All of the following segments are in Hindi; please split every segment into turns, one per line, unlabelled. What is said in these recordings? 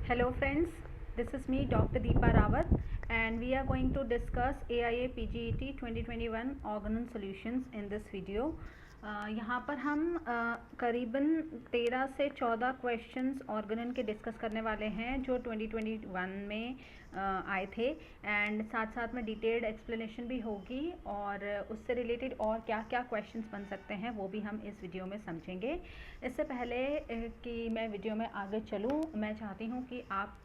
Hello friends, this is me Dr. Deepa Rawat and we are going to discuss AIA PGET 2021 Organon Solutions in this video. यहाँ पर हम करीबन 13 से 14 क्वेश्चंस ऑर्गेनन के डिस्कस करने वाले हैं जो 2021 में आए थे एंड साथ साथ में डिटेल्ड एक्सप्लेनेशन भी होगी और उससे रिलेटेड और क्या क्या क्वेश्चंस बन सकते हैं वो भी हम इस वीडियो में समझेंगे। इससे पहले कि मैं वीडियो में आगे चलूँ, मैं चाहती हूँ कि आप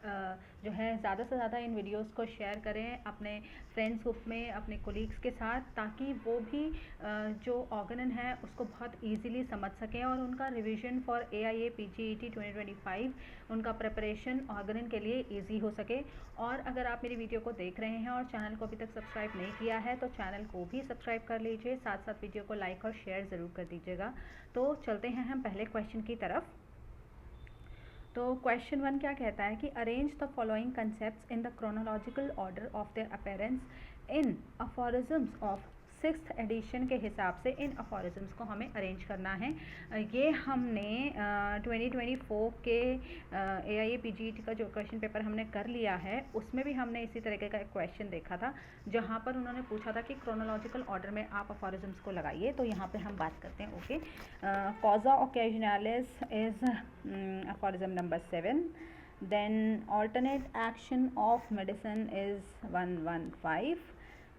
जो है ज़्यादा से ज़्यादा इन वीडियोस को शेयर करें अपने फ्रेंड्स ग्रुप में, अपने कोलीग्स के साथ, ताकि वो भी जो ऑर्गेनन है उसको बहुत इजीली समझ सकें और उनका रिवीजन फॉर AIA PGET 2025 उनका प्रिपरेशन ऑर्गेनन के लिए इजी हो सके। और अगर आप मेरी वीडियो को देख रहे हैं और चैनल को अभी तक सब्सक्राइब नहीं किया है तो चैनल को भी सब्सक्राइब कर लीजिए, साथ साथ वीडियो को लाइक और शेयर ज़रूर कर दीजिएगा। तो चलते हैं हम पहले क्वेश्चन की तरफ। तो क्वेश्चन 1 क्या कहता है कि arrange the following concepts in the chronological order of their appearance in aphorisms of 6th edition के हिसाब से इन अफोरिज्म्स को हमें अरेंज करना है। ये हमने 2024 के AIA PGET का जो क्वेश्चन पेपर हमने कर लिया है उसमें भी हमने इसी तरीके का एक क्वेश्चन देखा था जहाँ पर उन्होंने पूछा था कि क्रोनोलॉजिकल ऑर्डर में आप अफोरिज्म्स को लगाइए। तो यहाँ पे हम बात करते हैं। ओके, कॉजा ओकेजनलिस is aphorism number 7. Then alternate action of medicine is 115.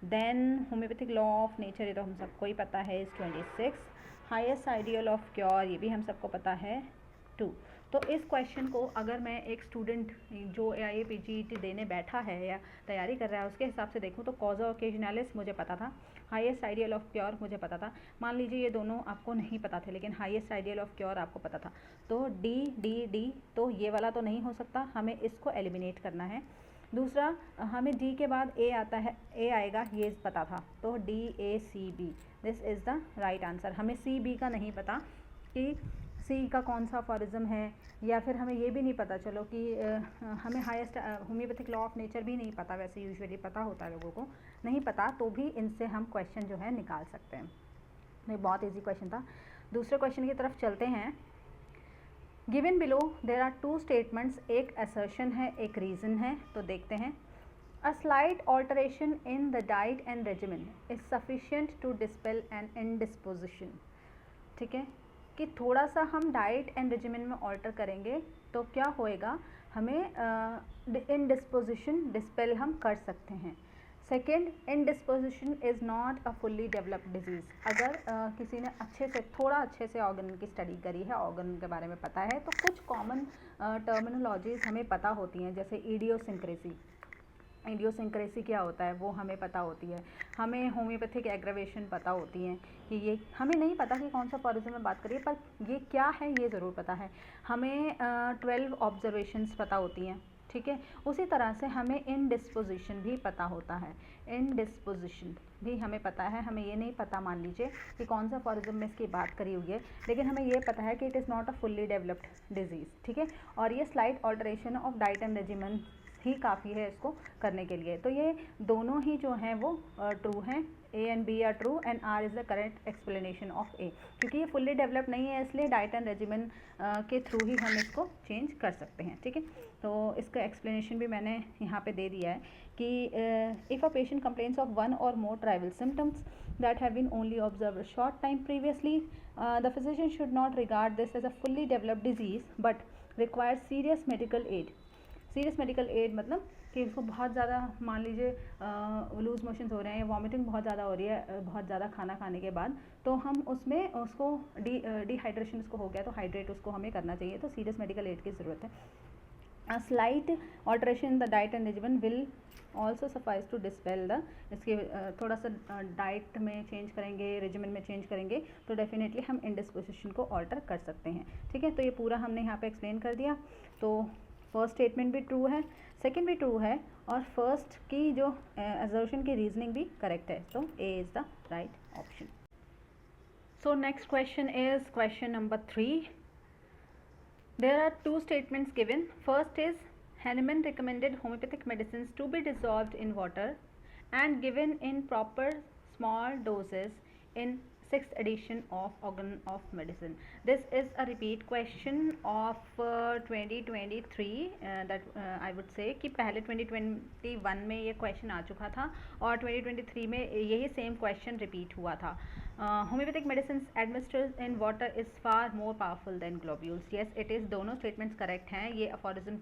Then homeopathic law of nature, ये तो हम सबको ही पता है, is 26. highest ideal of cure, ये भी हम सबको पता है, 2. तो इस क्वेश्चन को अगर मैं एक स्टूडेंट जो AIA PGET देने बैठा है या तैयारी कर रहा है उसके हिसाब से देखूँ तो कॉजा ओकेजनलिस मुझे पता था, हाईएस्ट आइडियल ऑफ क्योर मुझे पता था। मान लीजिए ये दोनों आपको नहीं पता थे लेकिन हाईएस्ट आइडियल ऑफ क्योर आपको पता था, तो डी, तो ये वाला तो नहीं हो सकता, हमें इसको एलिमिनेट करना है। दूसरा, हमें डी के बाद ए आता है, ए आएगा, ये पता था, तो DACB, this is the right answer. हमें CB का नहीं पता कि सी का कौन सा अफोरिज्म है, या फिर हमें ये भी नहीं पता, चलो कि हमें highest homeopathic law of nature भी नहीं पता, वैसे यूजुअली पता होता है लोगों को, नहीं पता तो भी इनसे हम क्वेश्चन जो है निकाल सकते हैं। ये बहुत इजी क्वेश्चन था। दूसरे क्वेश्चन की तरफ चलते हैं। Given below there are 2 statements, एक असर्शन है एक रीज़न है, तो देखते हैं। A slight alteration in the diet and regimen is sufficient to dispel an indisposition. ठीक है, कि थोड़ा सा हम डाइट एंड रेजिमेन में ऑल्टर करेंगे तो क्या होएगा, हमें इंडिस्पोजिशन डिस्पेल हम कर सकते हैं। Second, indisposition is not a fully developed disease. अगर किसी ने थोड़ा अच्छे से ऑर्गन की स्टडी करी है, ऑर्गन के बारे में पता है, तो कुछ कॉमन टर्मिनोलॉजीज़ हमें पता होती हैं, जैसे इडियोसिंक्रेसी क्या होता है वो हमें पता होती है, हमें होम्योपैथिक एग्रावेशन पता होती हैं कि ये हमें नहीं पता कि कौन सा अफोरिज्म में बात करिए, पर ये क्या है ये ज़रूर पता है। हमें 12 ऑब्जर्वेशंस पता होती हैं, ठीक है। उसी तरह से हमें इंडिस्पोजिशन भी पता होता है, इंडिस्पोजिशन भी हमें पता है। हमें ये नहीं पता, मान लीजिए कि कौन सा अफोरिज्म में इसकी बात करी हुई है, लेकिन हमें ये पता है कि it is not a fully developed disease, ठीक है। और ये slight alteration of diet and regimen ही काफ़ी है इसको करने के लिए। तो ये दोनों ही जो हैं वो ट्रू हैं, A and B are true and R is the correct explanation of A। क्योंकि ये फुल्ली डेवलप नहीं है इसलिए डाइट एंड रेजिमेन के थ्रू ही हम इसको चेंज कर सकते हैं, ठीक है। तो इसका एक्सप्लेनेशन भी मैंने यहाँ पे दे दिया है कि if a patient complains of 1 or more trivial symptoms that have been only observed a short time previously, the physician should not regard this as a fully developed disease but requires serious medical aid। Serious medical aid मतलब कि उसको बहुत ज़्यादा, मान लीजिए लूज मोशंस हो रहे हैं या वॉमिटिंग बहुत ज़्यादा हो रही है बहुत ज़्यादा खाना खाने के बाद, तो हम उसमें उसको डिहाइड्रेशन उसको हो गया तो हाइड्रेट उसको हमें करना चाहिए, तो सीरियस मेडिकल एड की ज़रूरत है। A slight alteration in the diet and regimen will also suffice to dispel the, इसके थोड़ा सा डाइट में चेंज करेंगे, रेजिमेन में चेंज करेंगे तो डेफिनेटली हम इंडिस्पोजिशन को ऑल्टर कर सकते हैं, ठीक है। तो ये पूरा हमने यहाँ पे एक्सप्लेन कर दिया। तो फर्स्ट स्टेटमेंट भी ट्रू है, सेकंड भी ट्रू है, और फर्स्ट की जो असर्शन की रीजनिंग भी करेक्ट है, तो A is the right option. So next question is question number 3। There are 2 statements given. First is Hahnemann recommended homeopathic medicines to be dissolved in water and given in proper small doses in sixth edition of Organ of Medicine. This is a repeat question of 2023 that I would say कि पहले 2021 में ये question आ चुका था और 2023 में यही same question repeat हुआ था. Homeopathic medicines administered in water is far more powerful than globules. Yes, it is. दोनों statements correct हैं. ये aphorism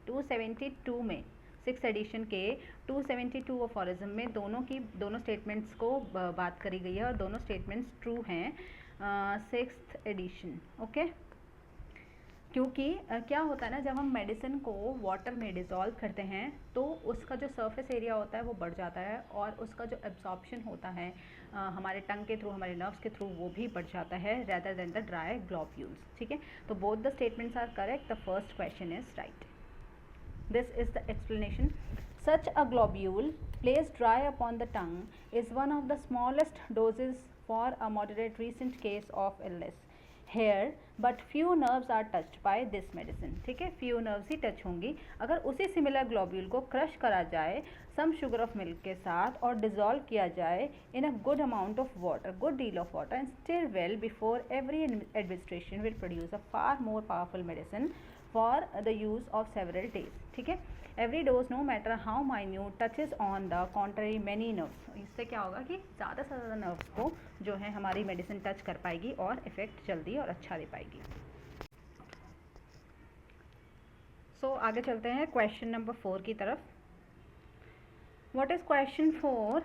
272 में सिक्स एडिशन के 272 अफोरिज्म में दोनों स्टेटमेंट्स को बात करी गई है और दोनों स्टेटमेंट्स ट्रू हैं सिक्स्थ एडिशन. ओके, क्योंकि क्या होता है ना, जब हम मेडिसिन को वाटर में डिज़ोल्व करते हैं तो उसका जो सरफेस एरिया होता है वो बढ़ जाता है और उसका जो एब्जॉर्प्शन होता है हमारे टंग के थ्रू, हमारे नर्व्स के थ्रू, वो भी बढ़ जाता है rather than the dry globules. ठीक है, तो both the statements are correct. The first question is right. This is the explanation. Such a globule placed dry upon the tongue is one of the smallest doses for a moderate recent case of illness. Here, but few nerves are touched by this medicine. ठीक है, few nerves ही टच होंगी. अगर उसी सिमिलर ग्लोब्यूल को क्रश करा जाए some sugar of milk के साथ और डिज़ोल्व किया जाए in a good amount of water, good deal of water, and stir well before every administration will produce a far more powerful medicine for the use of several days. ठीक है, every dose no matter how minute touches on the contrary many nerves. इससे क्या होगा कि ज़्यादा से ज़्यादा नर्व्स को जो है हमारी मेडिसिन टच कर पाएगी और इफ़ेक्ट जल्दी और अच्छा दे पाएगी. सो आगे चलते हैं क्वेश्चन नंबर 4 की तरफ. What is question 4?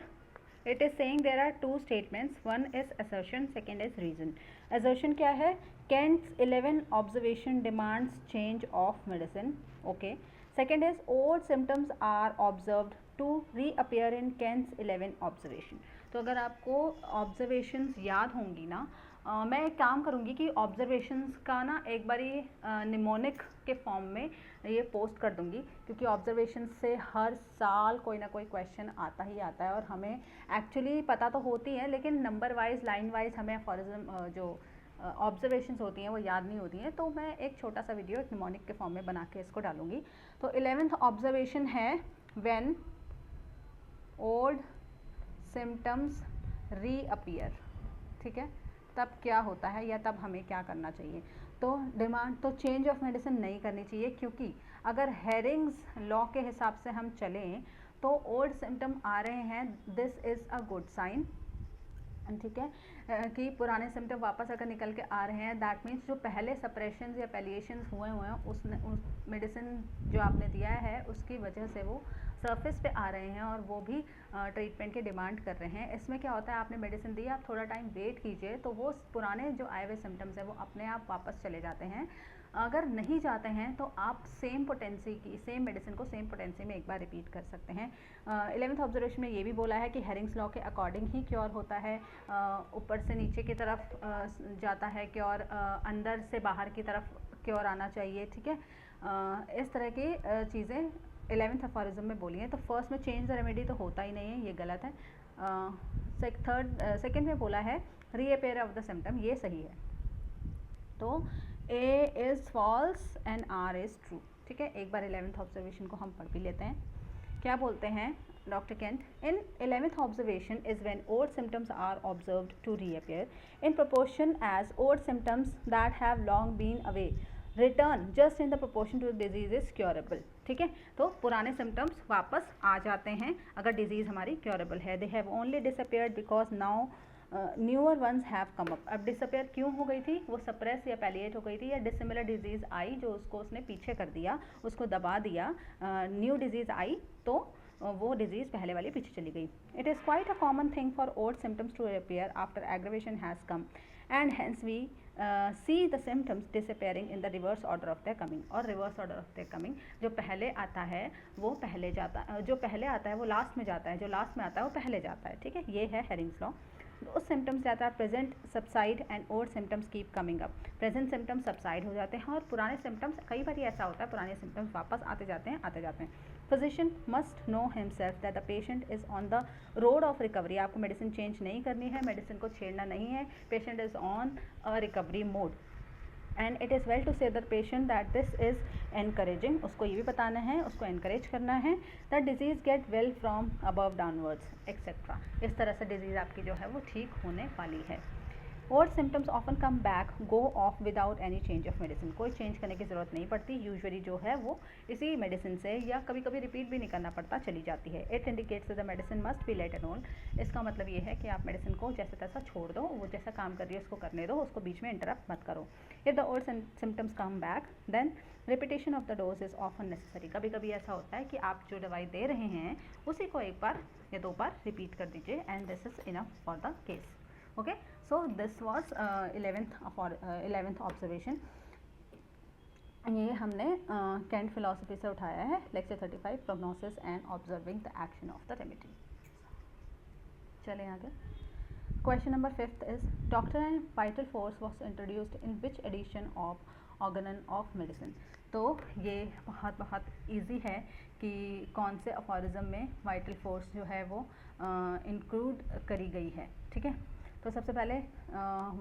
It is saying there are two statements. One is assertion, second is reason. Assertion क्या है? Kent's 11 observation demands change of medicine. Okay. Second is old symptoms are observed to reappear in Kent's 11 observation. तो अगर आपको observations याद होंगी ना, मैं एक काम करूँगी कि ऑब्जर्वेशंस का ना एक बारी निमोनिक के फॉर्म में ये पोस्ट कर दूँगी, क्योंकि ऑब्जर्वेशन से हर साल कोई ना कोई क्वेश्चन आता ही आता है और हमें एक्चुअली पता तो होती है लेकिन नंबर वाइज, लाइन वाइज हमें अफोरिज्म जो ऑब्जर्वेशंस होती हैं वो याद नहीं होती हैं. तो मैं एक छोटा सा वीडियो एक निमोनिक के फॉर्म में बना के इसको डालूँगी. तो 11th ऑब्जर्वेशन है व्हेन ओल्ड सिम्टम्स रीअपीयर. ठीक है, तब क्या होता है या तब हमें क्या करना चाहिए. तो डिमांड तो चेंज ऑफ मेडिसिन नहीं करनी चाहिए, क्योंकि अगर हेरिंग्स लॉ के हिसाब से हम चलें तो ओल्ड सिम्टम आ रहे हैं, this is a good sign. ठीक है, कि पुराने सिम्टम वापस अगर निकल के आ रहे हैं, दैट मीन्स जो पहले सप्रेशंस या पैलिएशंस हुए हैं उस मेडिसिन जो आपने दिया है उसकी वजह से वो सरफेस पे आ रहे हैं और वो भी ट्रीटमेंट की डिमांड कर रहे हैं. इसमें क्या होता है, आपने मेडिसिन दी, आप थोड़ा टाइम वेट कीजिए तो वो पुराने जो आए हुए सिम्टम्स हैं वो अपने आप वापस चले जाते हैं. अगर नहीं जाते हैं तो आप सेम मेडिसिन को सेम पोटेंसी में एक बार रिपीट कर सकते हैं. 11th ऑब्जर्वेशन में ये भी बोला है कि हेरिंग्स लॉ के अकॉर्डिंग ही क्योर होता है. ऊपर से नीचे की तरफ जाता है क्योर, अंदर से बाहर की तरफ क्योर आना चाहिए. ठीक है, इस तरह की चीज़ें 11th अफोरिज्म में बोली हैं. तो फर्स्ट में चेंज द रेमेडी तो होता ही नहीं है, ये गलत है. सेकंड में बोला है रीअपेयर ऑफ द सिम्टम, ये सही है. तो A is false and R is true. ठीक है, एक बार 11th ऑब्जर्वेशन को हम पढ़ भी लेते हैं. क्या बोलते हैं doctor Kent? In 11th observation is when old symptoms are observed to reappear in proportion as old symptoms that have long been away return just in the proportion to disease is curable. ठीक है, तो पुराने सिम्टम्स वापस आ जाते हैं अगर डिजीज़ हमारी क्योरेबल है. They have only disappeared because now newer once have come up. अब डिसअपेयर क्यों हो गई थी? वो सप्रेस या पैलिएट हो गई थी या डिसिमिलर डिजीज़ आई जो उसने पीछे कर दिया, उसको दबा दिया. न्यू डिजीज़ आई तो वो डिजीज़ पहले वाली पीछे चली गई. It is quite a common thing for old symptoms to appear after aggravation has come and hence we see the symptoms disappearing in the reverse order of their coming. और reverse order of their coming, जो पहले आता है वो पहले जाता है, जो पहले आता है वो लास्ट में जाता है, जो लास्ट में आता है वो पहले जाता है. ठीक है, ये है हेरिंग्स लॉ. उस symptoms that are present subside and old symptoms keep coming up. Present symptoms subside हो जाते हैं और पुराने सिम्टम्स, कई बार ऐसा होता है पुराने सिम्टम्स वापस आते जाते हैं. Physician must know himself that the patient is on the road of recovery. आपको मेडिसिन चेंज नहीं करनी है, मेडिसिन को छेड़ना नहीं है. Patient is on a recovery mode. And it is well to say the patient that this is encouraging, उसको ये भी बताना है, उसको एनकरेज करना है that disease get well from above downwards etcetera. इस तरह से डिजीज़ आपकी जो है वो ठीक होने वाली है। और symptoms often come back go of without any change of medicine, कोई चेंज करने की ज़रूरत नहीं पड़ती, यूजुअली जो है वो इसी मेडिसिन से या कभी कभी रिपीट भी नहीं करना पड़ता चली जाती है। It indicates the medicine must be let alone, इसका मतलब ये है कि आप मेडिसिन को जैसे तैसा छोड़ दो, वो जैसा काम कर रही है उसको करने दो, उसको बीच में इंटरप्ट मत करो। If the old symptoms come back then repetition of the dose is often necessary, कभी कभी ऐसा होता है कि आप जो दवाई दे रहे हैं उसी को एक बार या 2 बार रिपीट कर दीजिए and this is enough for the case. Okay, so this was 11th observation. ये हमने कैंट फिलोसफी से उठाया है, lecture 35 prognosis and observing the action of the remedy. चलें आगे। Question number 5th is doctor and vital force was introduced in which edition of Organon of medicine. तो ये बहुत ईजी है कि कौन से अफोरिज्म में वाइटल फोर्स जो है वो इंक्लूड करी गई है। ठीक है, तो सबसे पहले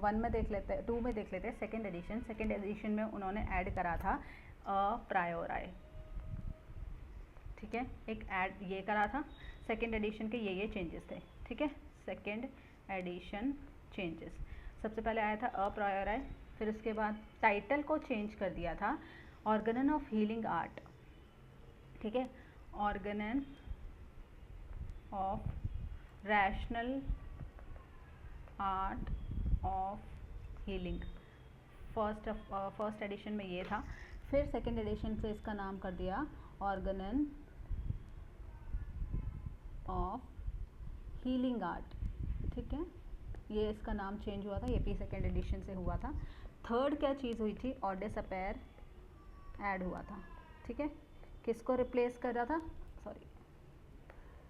1 में देख लेते हैं, 2 में देख लेते हैं सेकेंड एडिशन में उन्होंने ऐड करा था प्रायोराई। ठीक है, एक ऐड ये करा था, सेकेंड एडिशन के ये चेंजेस थे। ठीक है, सेकेंड एडिशन चेंजेस, सबसे पहले आया था प्रायोराई, फिर उसके बाद टाइटल को चेंज कर दिया था ऑर्गेनन ऑफ हीलिंग आर्ट। ठीक है, Organon of rational art of healing, first edition में ये था। फिर सेकेंड एडिशन से इसका नाम कर दिया ऑर्गेनन ऑफ हीलिंग आर्ट। ठीक है, ये इसका नाम चेंज हुआ था, ये भी सेकेंड एडिशन से हुआ था। थर्ड क्या चीज़ हुई थी, ऑर्डेस अपेयर ऐड हुआ था। ठीक है, किसको रिप्लेस कर रहा था, सॉरी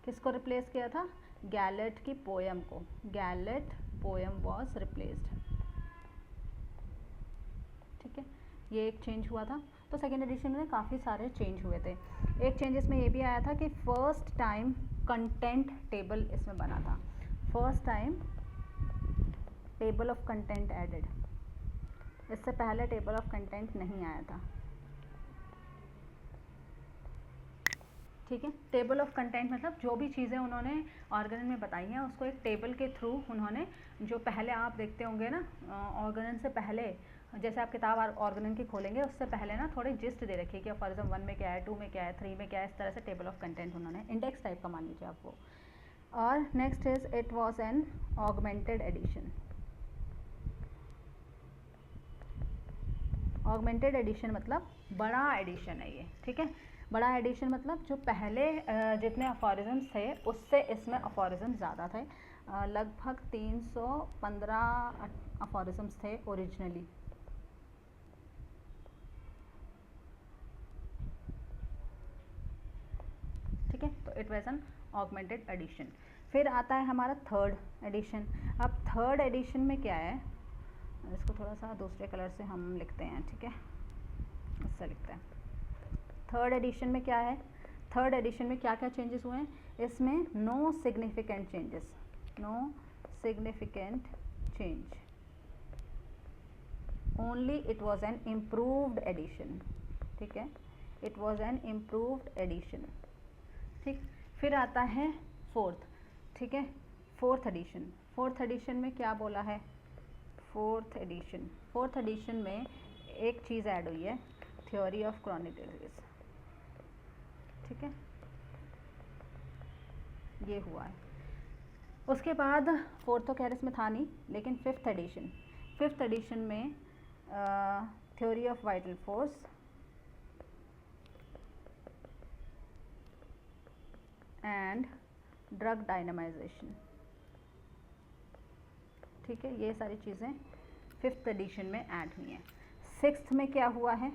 किसको रिप्लेस किया था, गैलेट की पोएम को, गैलेट पोएम वॉज रिप्लेस्ड। ठीक है, ये एक चेंज हुआ था। तो सेकेंड एडिशन में काफ़ी सारे चेंज हुए थे। एक चेंजेस में ये भी आया था कि फर्स्ट टाइम कंटेंट टेबल इसमें बना था, first time table of content added, इससे पहले टेबल ऑफ कंटेंट नहीं आया था। ठीक है, टेबल ऑफ कंटेंट मतलब जो भी चीज़ें उन्होंने ऑर्गेनन में बताई हैं उसको एक टेबल के थ्रू उन्होंने, जो पहले आप देखते होंगे ना ऑर्गेनन से पहले, जैसे आप किताब ऑर्गेनन की खोलेंगे उससे पहले ना थोड़े जिस्ट दे रखी है कि फॉरिज्म 1 में क्या है, 2 में क्या है, 3 में क्या है, इस तरह से टेबल ऑफ कंटेंट उन्होंने इंडेक्स टाइप का मान लीजिए आप वो। और next is it was an augmented edition. Augmented edition मतलब बड़ा एडिशन है ये। ठीक है, बड़ा एडिशन मतलब जो पहले जितने अफोरिज्म्स थे उससे इसमें अफोरिज्म ज़्यादा थे, लगभग 315 अफोरिज्म्स थे ओरिजिनली। ठीक है, तो it was an augmented edition. फिर आता है हमारा थर्ड एडिशन। अब थर्ड एडिशन में क्या है, इसको थोड़ा सा दूसरे कलर से हम लिखते हैं। ठीक है, इससे लिखते हैं। थर्ड एडिशन में क्या है, थर्ड एडिशन में क्या क्या चेंजेस हुए हैं, इसमें no significant changes, no significant change, only it was an improved edition. ठीक है, it was an improved edition. ठीक, फिर आता है फोर्थ। ठीक है, फोर्थ एडिशन, फोर्थ एडिशन में क्या बोला है, फोर्थ एडिशन में एक चीज़ ऐड हुई है, थ्योरी ऑफ क्रॉनिक डिजीज। ठीक है, ये हुआ है। उसके बाद फोर्थ तो खैर इसमें था नहीं, लेकिन फिफ्थ एडिशन में theory of vital force and drug dynamization. ठीक है, ये सारी चीज़ें फिफ्थ एडिशन में ऐड हुई हैं। सिक्स्थ में क्या हुआ है,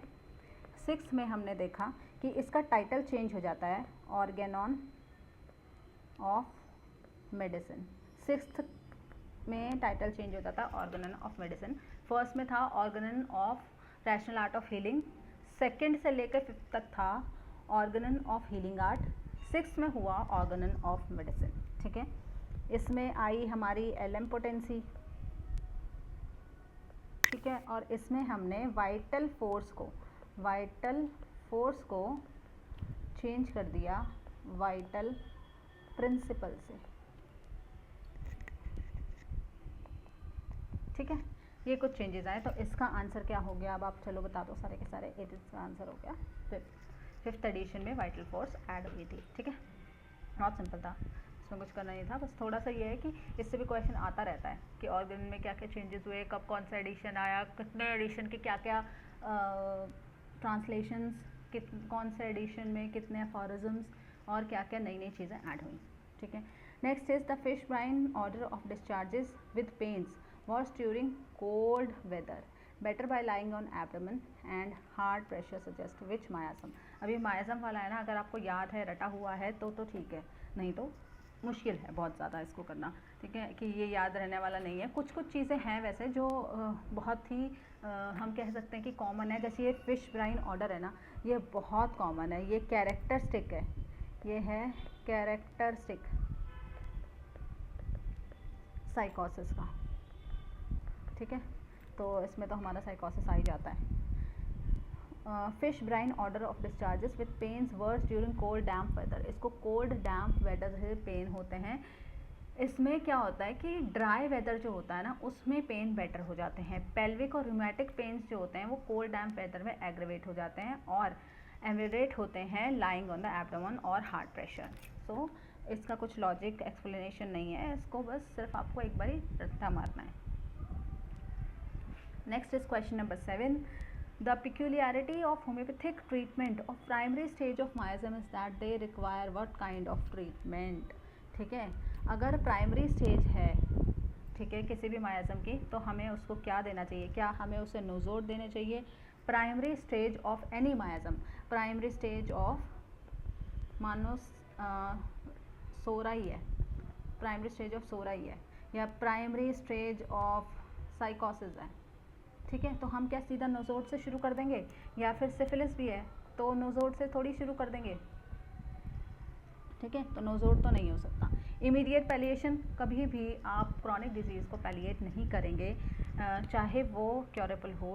सिक्स्थ में हमने देखा कि इसका टाइटल चेंज हो जाता है, ऑर्गेनॉन ऑफ मेडिसिन। सिक्स्थ में टाइटल चेंज होता था ऑर्गेनन ऑफ मेडिसिन। फर्स्ट में था Organon of rational art of healing, second से लेकर फिफ्थ तक था Organon of healing art, sixth में हुआ ऑर्गेनन ऑफ मेडिसिन। ठीक है, इसमें आई हमारी एलएम पोटेंसी, ठीक है, और इसमें हमने वाइटल फोर्स को चेंज कर दिया वाइटल प्रिंसिपल से। ठीक है, ये कुछ चेंजेस आए, तो इसका आंसर क्या हो गया? अब आप चलो बता दो सारे के सारे। इट इसका आंसर हो गया फिफ्थ एडिशन में वाइटल फोर्स ऐड हुई थी। ठीक है, बहुत सिंपल था, इसमें कुछ करना नहीं था, बस थोड़ा सा ये है कि इससे भी क्वेश्चन आता रहता है कि ऑर्गन में क्या क्या चेंजेस हुए, कब कौन सा एडिशन आया, कितने एडिशन के क्या क्या ट्रांसलेशंस, कौन से एडिशन में कितने अफोरिज्म्स और क्या क्या नई नई चीज़ें ऐड हुई। ठीक है, next is the fish brine order of discharges with pains was during cold weather better by lying on abdomen and heart pressure suggest which miasm। अभी miasm वाला है ना, अगर आपको याद है, रटा हुआ है तो ठीक है, नहीं तो मुश्किल है बहुत ज़्यादा इसको करना। ठीक है, कि ये याद रहने वाला नहीं है। कुछ कुछ चीज़ें हैं वैसे जो बहुत ही हम कह सकते हैं कि कॉमन है, जैसे ये फिश ब्राइन ऑर्डर है ना, ये बहुत कॉमन है, ये कैरेक्टरिस्टिक है, ये है कैरेक्टरिस्टिक साइकोसिस का। ठीक है, तो इसमें तो हमारा साइकोसिस आ ही जाता है। Fish brine order of discharges with pains worse during cold damp weather. इसको कोल्ड डैम्प वेदर से पेन होते हैं। इसमें क्या होता है कि ड्राई वेदर जो होता है ना, उसमें पेन बेटर हो जाते हैं। पेल्विक और रूमेटिक पेन्स जो होते हैं वो कोल्ड डैम्प वेदर में एग्रेवेट हो जाते हैं और एमिरेट होते हैं लाइंग ऑन द एब्डोमेन और हार्ट प्रेशर। सो इसका कुछ लॉजिक एक्सप्लेनेशन नहीं है, इसको बस सिर्फ आपको एक बारी रट्टा मारना है। Next is question number 7. The peculiarity of homeopathic treatment of primary stage of miasm is that they require what kind of treatment? ठीक है, अगर प्राइमरी स्टेज है, ठीक है, किसी भी मायाजम की, तो हमें उसको क्या देना चाहिए? क्या हमें उसे नोजोड देने चाहिए? Primary stage of any मायाजम, primary stage of मानो सोरा ही है, प्राइमरी स्टेज ऑफ सोरा ही है, या प्राइमरी स्टेज ऑफ साइकोसिस है। ठीक है, तो हम क्या सीधा नोजोड से शुरू कर देंगे? या फिर सिफिलिस भी है तो नोजोड से थोड़ी शुरू कर देंगे? ठीक है, तो नोजोड तो नहीं हो सकता। इमीडिएट पैलिएशन, कभी भी आप क्रॉनिक डिजीज़ को पैलिएट नहीं करेंगे, चाहे वो क्योरेबल हो,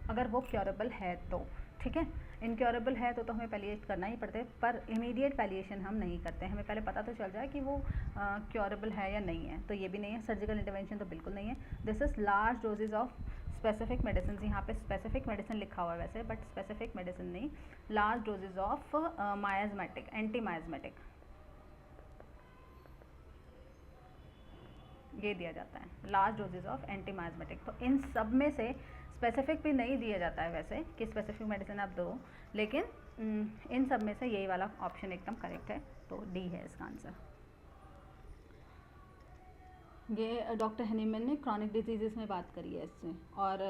अगर वो क्योरेबल है तो। ठीक है, इनक्योरेबल है तो हमें पैलिएट करना ही पड़ता है, पर इमीडिएट पैलिएशन हम नहीं करते। हमें पहले पता तो चल जाए कि वो क्योरेबल है या नहीं है, तो ये भी नहीं है। सर्जिकल इंटरवेंशन तो बिल्कुल नहीं है। This is large doses of specific medicine. यहाँ पे स्पेसिफिक मेडिसिन लिखा हुआ है वैसे, बट स्पेसिफिक मेडिसिन नहीं, large doses of miasmatic, anti miasmatic, ये दिया जाता है, large doses of anti miasmatic. तो इन सब में से स्पेसिफिक भी नहीं दिया जाता है वैसे कि स्पेसिफिक मेडिसिन आप दो, लेकिन इन सब में से यही वाला ऑप्शन एकदम करेक्ट है, तो डी है इसका आंसर। ये डॉक्टर हनीमैन ने क्रॉनिक डिजीज़ में बात करी है इससे, और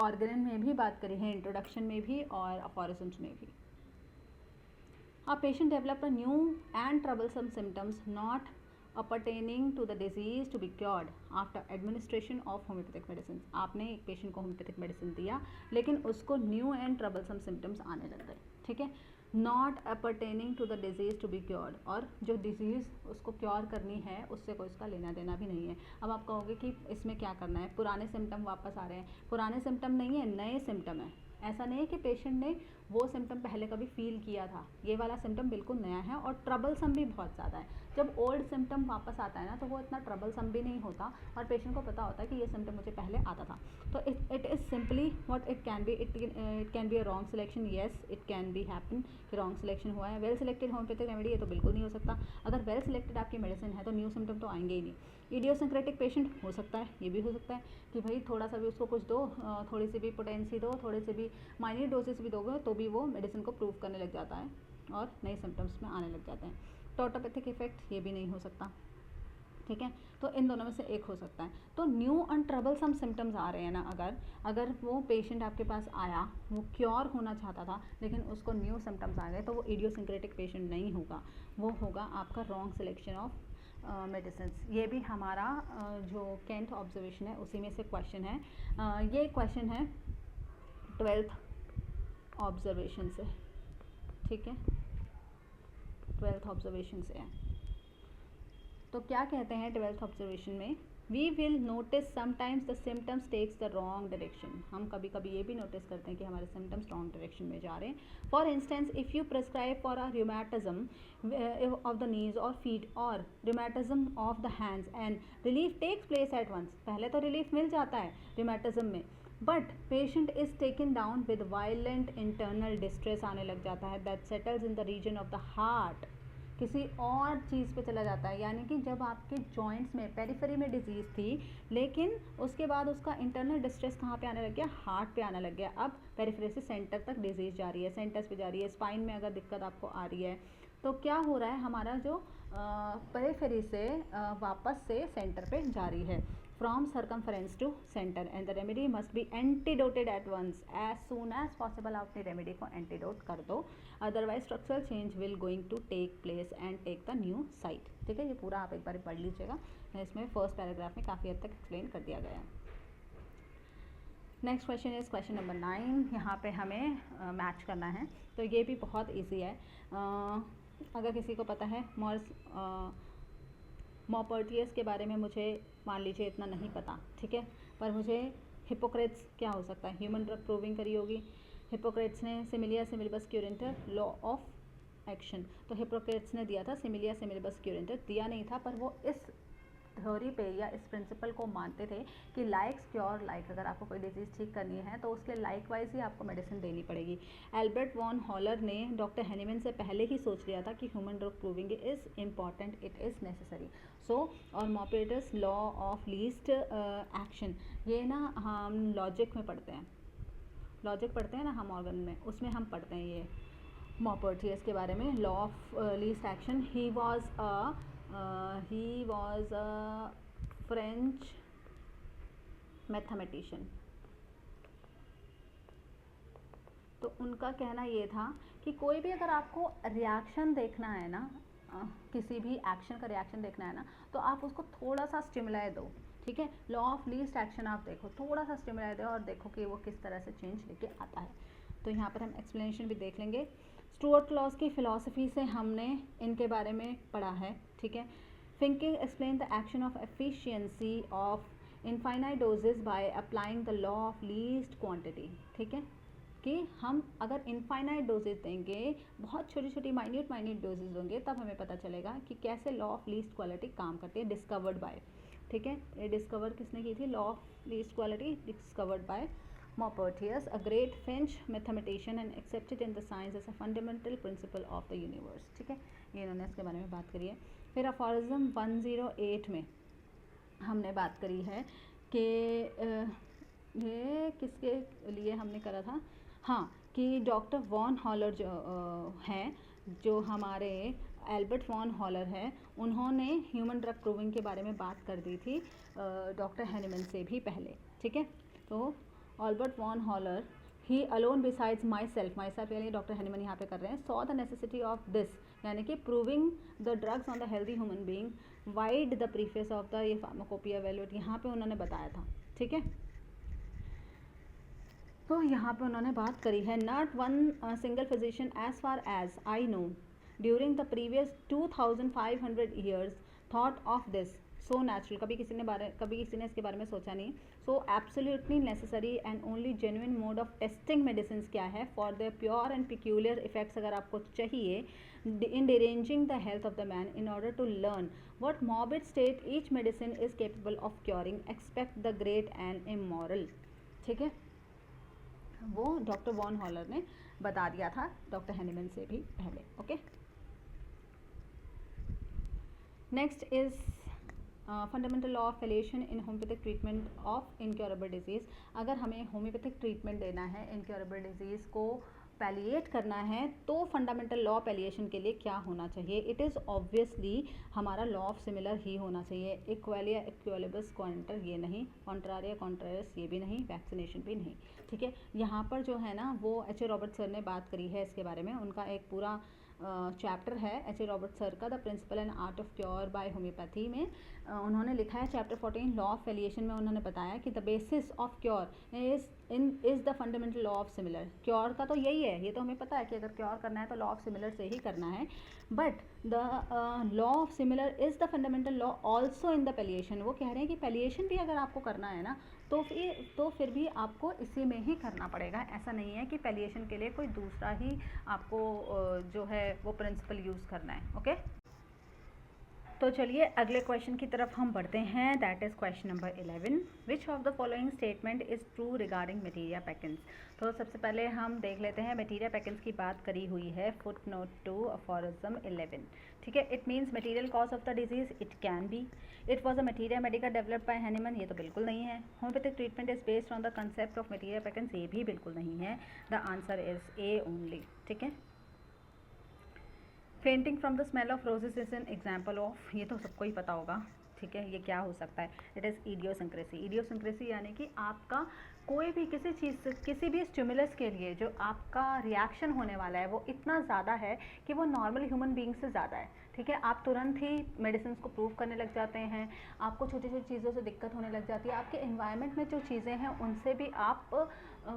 ऑर्गन में भी बात करी है, इंट्रोडक्शन में भी और अफोरिज्म्स में भी। A patient developed a new and troublesome symptoms not appertaining to the disease to be cured after administration of homeopathic medicines। आपने एक पेशेंट को होम्योपैथिक मेडिसिन दिया, लेकिन उसको न्यू एंड ट्रबलसम सिम्टम्स आने लग गए। ठीक है, not appertaining to the disease to be cured, और जो डिजीज़ उसको क्योर करनी है उससे कोई उसका लेना देना भी नहीं है। अब आप कहोगे कि इसमें क्या करना है, पुराने सिम्टम वापस आ रहे हैं। पुराने सिम्टम नहीं है, नए सिम्टम है। ऐसा नहीं है कि पेशेंट ने वो सिम्टम पहले कभी फील किया था, ये वाला सिम्टम बिल्कुल नया है और ट्रबलसम भी बहुत ज़्यादा है। जब ओल्ड सिम्टम वापस आता है ना, तो वो इतना ट्रबलसम भी नहीं होता और पेशेंट को पता होता है कि ये सिम्टम मुझे पहले आता था। तो it is simply what it can be, it can be a wrong selection. Yes, it can be happen कि रॉन्ग सिलेक्शन हुआ है। वेल सिलेक्टेड होम्योपैथिक रेमेडी ये तो बिल्कुल नहीं हो सकता। अगर वेल सिलेक्टेड आपकी मेडिसिन है तो न्यू सिम्टम तो आएंगे ही नहीं। इडियोसिंक्रेटिक पेशेंट हो सकता है, ये भी हो सकता है कि भाई थोड़ा सा भी उसको कुछ दो, थोड़ी सी भी पोटेंसी दो, थोड़े से भी माइनर डोजेस भी दोगे तो भी वो मेडिसिन को प्रूव करने लग जाता है और नए सिम्टम्स में आने लग जाते हैं। टोटोपैथिक इफेक्ट ये भी नहीं हो सकता। ठीक है, तो इन दोनों में से एक हो सकता है। तो न्यू एंड ट्रबलसम सिम्टम्स आ रहे हैं ना, अगर वो पेशेंट आपके पास आया, वो क्योर होना चाहता था लेकिन उसको न्यू सिम्टम्स आ गए, तो वो इडियोसिंक्रेटिक पेशेंट नहीं होगा, वो होगा आपका रॉन्ग सिलेक्शन ऑफ मेडिसिन। ये भी हमारा जो केंट ऑब्जर्वेशन है उसी में से क्वेश्चन है। ये क्वेश्चन है 12th ऑब्जर्वेशन से। ठीक है, 12th ऑब्जर्वेशन से है। तो क्या कहते हैं 12th ऑब्जर्वेशन में we will notice sometimes the symptoms takes the wrong direction. हम कभी कभी ये भी नोटिस करते हैं कि हमारे सिम्टम्स रॉन्ग डायरेक्शन में जा रहे हैं. For instance if you prescribe for a rheumatism of the knees और फीट और rheumatism of the hands and relief takes place at once. पहले तो रिलीफ मिल जाता है rheumatism में, but patient is taken down with violent internal distress आने लग जाता है that settles in the region of the heart. किसी और चीज़ पे चला जाता है. यानी कि जब आपके जॉइंट्स में पेरिफेरी में डिजीज़ थी, लेकिन उसके बाद उसका इंटरनल डिस्ट्रेस कहाँ पे आने लग गया, हार्ट पे आने लग गया. अब पेरिफेरी से सेंटर तक डिजीज़ जा रही है, सेंटर्स पे जा रही है. स्पाइन में अगर दिक्कत आपको आ रही है तो क्या हो रहा है, हमारा जो पेरिफेरी से वापस से सेंटर पे जा रही है. from circumference to center and the remedy must be antidoted at once as soon as possible. आप अपनी रेमेडी को एंटीडोट कर दो, otherwise structural change will going to take place and take the new site. ठीक है, ये पूरा आप एक बार पढ़ लीजिएगा. इसमें फर्स्ट पैराग्राफ में काफ़ी हद तक एक्सप्लेन कर दिया गया है. Next question is question number 9. यहाँ पे हमें मैच करना है, तो ये भी बहुत ईजी है. अगर किसी को पता है मॉपर्टियस के बारे में, मुझे मान लीजिए इतना नहीं पता, ठीक है, पर मुझे हिपोक्रेट्स क्या हो सकता है, ह्यूमन ड्रग प्रूविंग करी होगी. हिपोक्रेट्स ने सिमिलिया सिमिलिबस क्यूरेंटर लॉ ऑफ एक्शन, तो हिपोक्रेट्स ने दिया था सिमिलिया सिमिलिबस क्यूरेंटर. दिया नहीं था, पर वो इस थ्योरी पे या इस प्रिंसिपल को मानते थे कि लाइक्स क्योर लाइक, अगर आपको कोई डिजीज़ ठीक करनी है तो उसके लाइक वाइज ही आपको मेडिसिन देनी पड़ेगी. एल्बर्ट वॉन हॉलर ने डॉक्टर हेनीमैन से पहले ही सोच लिया था कि human drug proving is important, it is necessary. So और Maupertuis law of least action, ये ना हम लॉजिक में पढ़ते हैं, लॉजिक पढ़ते हैं ना हम ऑर्गन में, उसमें हम पढ़ते हैं ये मॉपर्टियस के बारे में. Law of least action. He was a French mathematician. तो उनका कहना ये था कि कोई भी अगर आपको रिएक्शन देखना है ना, किसी भी एक्शन का रिएक्शन देखना है ना, तो आप उसको थोड़ा सा स्टिमुलाई दो. ठीक है, लॉ ऑफ लीस्ट एक्शन आप देखो, थोड़ा सा स्टिमुलाई दो और देखो कि वो किस तरह से चेंज लेके आता है. तो यहाँ पर हम एक्सप्लेनेशन भी देख लेंगे. स्टुअर्ट क्लॉज की फ़िलॉसफी से हमने इनके बारे में पढ़ा है. ठीक है, Finking explained the action of efficiency of infinite doses by applying the law of least quantity. ठीक है, कि हम अगर इनफाइनाइट डोजेज देंगे, बहुत छोटी छोटी माइन्यूट डोजेज होंगे, तब हमें पता चलेगा कि कैसे लॉ ऑफ लीस्ट क्वालिटी काम करती है. डिस्कवर्ड बाय, ठीक है, ये डिस्कवर किसने की थी, law of least quality discovered by Maupertuis, a great French mathematician and accepted in the science as a fundamental principle of the universe. ठीक है, ये इन्होंने इसके बारे में बात करी है. फिर अफॉरिज्म 108 में हमने बात करी है कि ये किसके लिए हमने करा था, हाँ, कि डॉक्टर वॉन हॉलर जो हैं, जो हमारे एल्बर्ट वॉन हॉलर है, उन्होंने ह्यूमन ड्रग प्रूविंग के बारे में बात कर दी थी डॉक्टर हेनीमैन से भी पहले. ठीक है, तो Albert von Haller, he alone besides myself यानी डॉक्टर हेनीमैन यहाँ पे कर रहे हैं, saw the necessity of this, यानी कि proving the drugs on the healthy human being, wide the preface of the ये pharmacopoeia evaluate, यहाँ पे उन्होंने बताया था. ठीक है, तो यहाँ पे उन्होंने बात करी है. Not one single physician as far as I know during the previous 2500 years thought of this so natural, कभी किसी ने इसके बारे में सोचा नहीं. So absolutely necessary and only genuine mode of testing medicines क्या है, for their pure and peculiar effects अगर आपको चाहिए in deranging the health of the man in order to learn what morbid state each medicine is capable of curing, expect the great and immoral. ठीक है, वो डॉक्टर वॉन हॉलर ने बता दिया था डॉक्टर हेनीमैन से भी पहले. Okay, next is fundamental law of palliation in homeopathic treatment of incurable disease. अगर हमें होम्योपैथिक ट्रीटमेंट देना है, इनक्योरेबल डिजीज़ को पैलिएट करना है, तो फंडामेंटल लॉ पैलिएशन के लिए क्या होना चाहिए. इट इज़ ऑब्वियसली हमारा लॉ ऑफ सिमिलर ही होना चाहिए. इक्वालिया इक्वालिबस क्वांटर ये नहीं, कॉन्ट्रारिया कॉन्ट्रारियस ये भी नहीं, वैक्सीनेशन भी नहीं. ठीक है, यहाँ पर जो है ना वो एच ए रॉबर्ट सर ने बात करी है इसके बारे में. उनका एक पूरा चैप्टर है एच ए रॉबर्ट सर का, the principle and art of cure by homoeopathy में. उन्होंने लिखा है चैप्टर 14 लॉ ऑफ पैलिएशन में. उन्होंने बताया कि the basis of cure is in is the fundamental law of similar. Cure का तो यही है, ये तो हमें पता है कि अगर क्योर करना है तो लॉ ऑफ सिमिलर से ही करना है, but the law of similar is the fundamental law also in the palliation. वो कह रहे हैं कि पैलिएशन भी अगर आपको करना है ना तो फिर भी आपको इसी में ही करना पड़ेगा। ऐसा नहीं है कि पैलिएशन के लिए कोई दूसरा ही आपको जो है वो प्रिंसिपल यूज़ करना है। ओके, तो चलिए अगले क्वेश्चन की तरफ हम बढ़ते हैं। That is question number 11, which of the following statement is true regarding materia peccans. तो सबसे पहले हम देख लेते हैं, मटीरिया पैकेंस की बात करी हुई है फुट नोट 2 अफोरिज्म 11। ठीक है, it means material cause of the disease, it can be. It was a materia medica developed by Hahnemann, ये तो बिल्कुल नहीं है। Homoeopathic treatment is based on the concept of materia peccans, ये भी बिल्कुल नहीं है। The answer is A only. ठीक है, fainting from the smell of roses is an example of, ये तो सबको ही पता होगा। ठीक है, ये क्या हो सकता है? It is idiosyncrasy. इडियोसिंक्रेसी यानी कि आपका कोई भी किसी चीज़ से, किसी भी स्टिमुलस के लिए जो आपका रिएक्शन होने वाला है वो इतना ज़्यादा है कि वो नॉर्मल ह्यूमन बींग से ज़्यादा है। ठीक है, आप तुरंत ही मेडिसिन को प्रूव करने लग जाते हैं, आपको छोटी छोटी चीज़ों से दिक्कत होने लग जाती है, आपके एनवायरनमेंट में जो चीज़ें हैं उनसे भी आप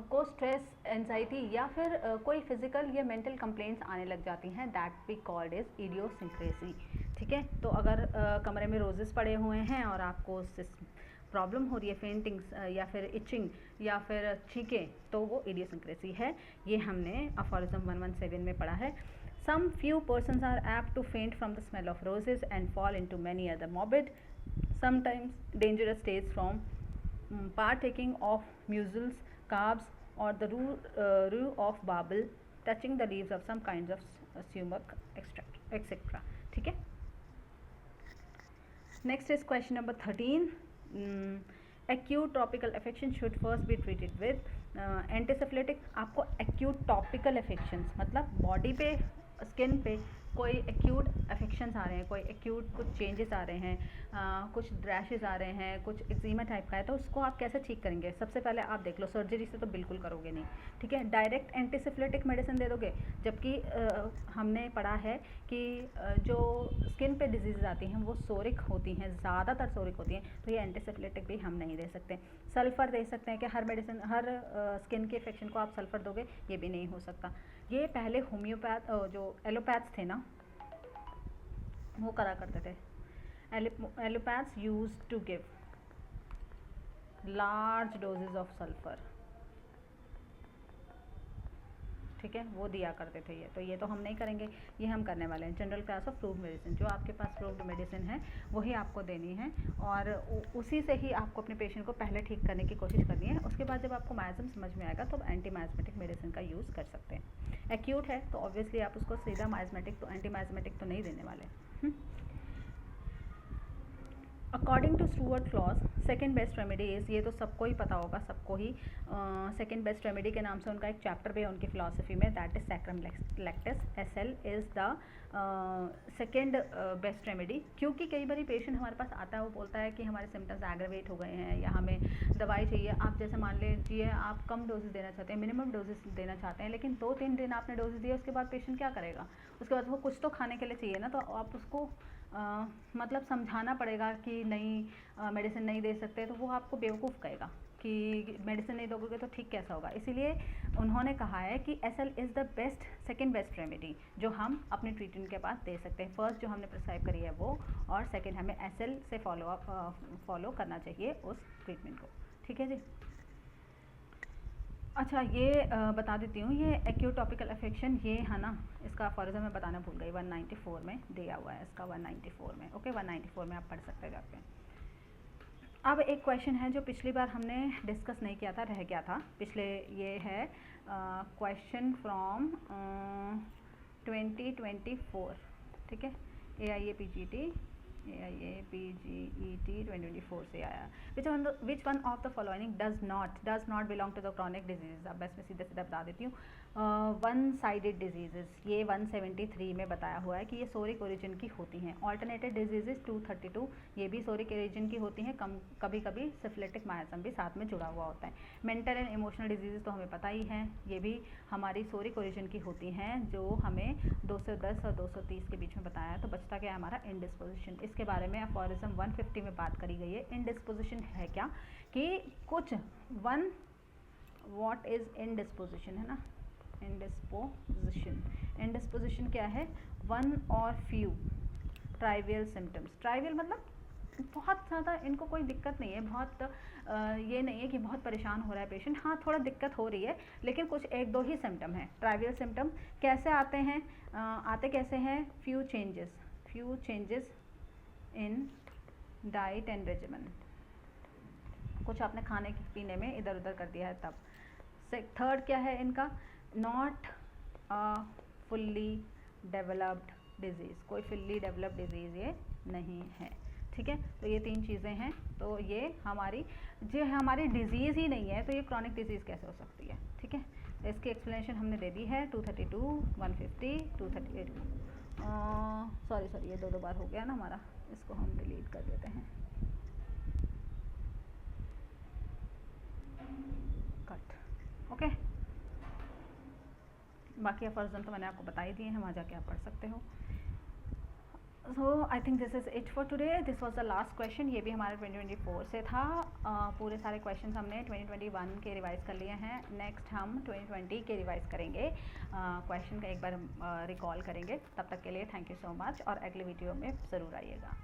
को स्ट्रेस, एंजाइटी या फिर कोई फिजिकल या मेंटल कंप्लेंट्स आने लग जाती हैं। That we called is idiosyncrasy. ठीक है, तो अगर कमरे में रोजेस पड़े हुए हैं और आपको उससे प्रॉब्लम हो रही है, फेंटिंग्स या फिर इचिंग या फिर छींकें, तो वो इडियोसिंक्रेसी है। ये हमने अफोरिज्म 117 में पढ़ा है। Some few persons are apt to faint from the smell of roses and fall into many other morbid, sometimes dangerous states from partaking of mussels, carbs, or the rue of barbel, touching the leaves of some kinds of sumac extract, etc. ठीक है, next is question number 13. Acute topical affection should first be treated with एंटीसिफ्लिटिक। आपको एक्यूट टॉपिकल अफेक्शंस मतलब बॉडी पे, स्किन पे कोई एक्यूट अफेक्शंस आ रहे हैं, कोई एक्यूट कुछ चेंजेस आ रहे हैं, कुछ ड्रैशेस आ रहे हैं, कुछ एक्जिमा टाइप का है, तो उसको आप कैसे ठीक करेंगे? सबसे पहले आप देख लो, सर्जरी से तो बिल्कुल करोगे नहीं। ठीक है, डायरेक्ट एंटीसिफ्लिटिक मेडिसिन दे दोगे, जबकि हमने पढ़ा है कि जो स्किन पे डिजीज़ आती हैं वो सोरिक होती हैं, ज़्यादातर सोरिक होती हैं, तो ये एंटीसिफ्लिटिक भी हम नहीं दे सकते। सल्फ़र दे सकते हैं कि हर मेडिसिन, हर स्किन के इन्फेक्शन को आप सल्फ़र दोगे, ये भी नहीं हो सकता। ये पहले होम्योपैथ जो एलोपैथ्स थे ना वो करा करते थे। Allopaths use to give large doses of sulphur. ठीक है, वो दिया करते थे ये, तो ये तो हम नहीं करेंगे, ये हम करने वाले हैं general class of proved medicine. जो आपके पास प्रूव्ड मेडिसिन है वही आपको देनी है और उसी से ही आपको अपने पेशेंट को पहले ठीक करने की कोशिश करनी है। उसके बाद जब आपको मायज़म समझ में आएगा तो एंटी मायज़मेटिक मेडिसिन का यूज़ कर सकते हैं। एक्यूट है तो ऑब्वियसली आप उसको सीधा मायज़मेटिक तो एंटी मायज़मेटिक तो नहीं देने वाले। According to Stuart Close second best remedy is, ये तो सबको ही पता होगा, सबको ही सेकेंड बेस्ट रेमेडी के नाम से उनका एक चैप्टर भी है उनकी फिलॉसफी में, that is sacrum lactis. SL is the second best remedy. क्योंकि कई बार पेशेंट हमारे पास आता है, वो बोलता है कि हमारे सिम्टम्स एग्रेवेट हो गए हैं या हमें दवाई चाहिए। आप जैसे मान लीजिए आप कम डोजेस देना चाहते हैं, मिनिमम डोजेस देना चाहते हैं, लेकिन 2-3 दिन आपने डोजेस दिए, उसके बाद पेशेंट क्या करेगा? उसके बाद वो कुछ तो खाने के लिए चाहिए ना, तो आप उसको मतलब समझाना पड़ेगा कि नहीं मेडिसिन नहीं दे सकते, तो वो आपको बेवकूफ़ कहेगा कि मेडिसिन नहीं दोगे तो ठीक कैसा होगा। इसीलिए उन्होंने कहा है कि SL is the best, second best remedy जो हम अपने ट्रीटमेंट के पास दे सकते हैं। फर्स्ट जो हमने प्रिस्क्राइब करी है वो, और सेकेंड हमें SL से फॉलो करना चाहिए उस ट्रीटमेंट को। ठीक है जी। अच्छा, ये बता देती हूँ, ये एक्यूट टॉपिकल अफेक्शन ये है ना, इसका अफोरिज्म मैं बताना भूल गई, 194 में दिया हुआ है इसका, 194 में। ओके, 194 में आप पढ़ सकते हैं जाके। अब एक क्वेश्चन है जो पिछली बार हमने डिस्कस नहीं किया था, रह गया था पिछले, ये है क्वेश्चन फ्रॉम 2024। ठीक है, AIA PGT 2024 से आया। Which one of the following does not belong to the chronic disease. अब बस मैं सीधे सीधा बता देती हूँ। वन साइडेड डिजीजेस, ये 173 में बताया हुआ है कि ये सोरिक ओरिजिन की होती हैं। ऑल्टरनेटेड डिजीजेस 232, ये भी सोरिक ओरिजिन की होती हैं। कभी कभी सिफिलिटिक मायज़म भी साथ में जुड़ा हुआ होता है। मेंटल एंड इमोशनल डिजीजेस तो हमें पता ही हैं, ये भी हमारी सोरिक ओरिजिन की होती हैं, जो हमें 210 और 230 के बीच में बताया है। तो बचता क्या है हमारा? इंडिस्पोजिशन। इसके बारे में अफोरिज्म 150 में बात करी गई है। इंडिस्पोजिशन है क्या कि कुछ व्हाट इज़ इंडिस्पोजिशन, है ना, इंडिस्पोजिशन। इंडिस्पोजिशन क्या है, वन और फ्यू ट्राइवियल सिम्टम्स। ट्राइवियल मतलब बहुत ज़्यादा इनको कोई दिक्कत नहीं है, बहुत ये नहीं है कि बहुत परेशान हो रहा है पेशेंट, हाँ थोड़ा दिक्कत हो रही है, लेकिन कुछ एक दो ही सिम्टम हैं। ट्राइवियल सिम्टम कैसे आते हैं, आते कैसे हैं, few changes in diet and regiment, कुछ आपने खाने पीने में इधर उधर कर दिया है तब। थर्ड क्या है इनका, नॉट फुल्ली डेवलप्ड डिजीज़, कोई फुल्ली डेवलप्ड डिजीज़ ये नहीं है, ठीक है। तो ये तीन चीज़ें हैं। तो ये हमारी जो हमारी डिजीज़ ही नहीं है तो ये क्रॉनिक डिजीज़ कैसे हो सकती है, ठीक है। तो इसकी एक्सप्लेनेशन हमने दे दी है 232, 150, 238। सॉरी ये दो बार हो गया ना हमारा, इसको हम डिलीट कर देते हैं, कट, ओके। बाकी अफर्जन तो मैंने आपको बता ही दिए हैं, वहाँ जाके आप पढ़ सकते हो। So I think this is it for today. This was the last question, ये भी हमारे 2024 से था। पूरे सारे क्वेश्चन हमने 2021 के रिवाइज़ कर लिए हैं। नेक्स्ट हम 2020 के रिवाइज़ करेंगे, क्वेश्चन का एक बार रिकॉल करेंगे। तब तक के लिए थैंक यू सो मच, और अगले वीडियो में ज़रूर आइएगा।